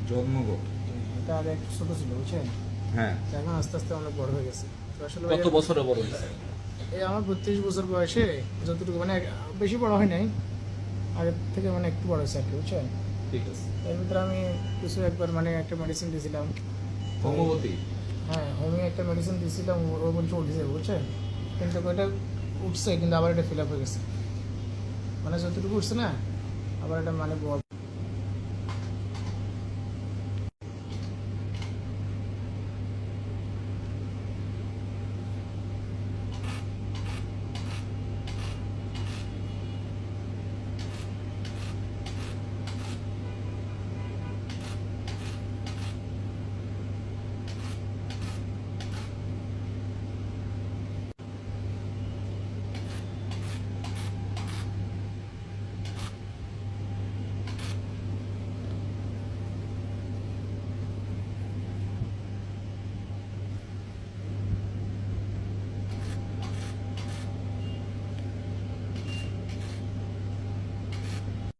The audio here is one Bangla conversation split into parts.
জন্মগত। এটা আগে একটু ছোট ছিল বুঝছেন, হ্যাঁ। এখন আস্তে আস্তে অনেক বড় হয়ে গেছে। তো আসলে কত বছরে বড় হয়েছে? এই আমার 32 বছর বয়সে যতটুকু মানে বেশি বড় হয় নাই, আগের থেকে মানে একটু বড় হয়েছে আর কি বুঝছেন। ঠিক আছে। এর ভিতরে আমি কিছু একবার মানে একটা মেডিসিন দিয়েছিলাম। হোমিওপ্যাথি? হ্যাঁ, হোমিও একটা মেডিসিন দিয়েছিলাম, ও বলছে উঠেছে বুঝছেন, কিন্তু ওইটা উঠছে কিন্তু আবার এটা ফিল আপ হয়ে গেছে, মানে যতটুকু উঠছে না আবার এটা মানে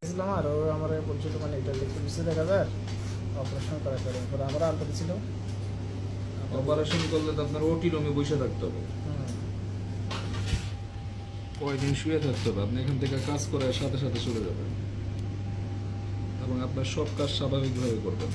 ছিলাম। আর ও আমার বলছিল মানে এটা লিখে দিচ্ছে দেখা যায় অপারেশন করা করে, পরে আবার আলটা দিছিল। অপারেশন করলে তো আপনার ওটি রুমে বসে থাকতে হবে, কয়দিন শুয়ে থাকতে হবে। আপনি এখান থেকে কাজ করে সাথে সাথে চলে যাবেন এবং আপনার সব কাজ স্বাভাবিকভাবে করবেন।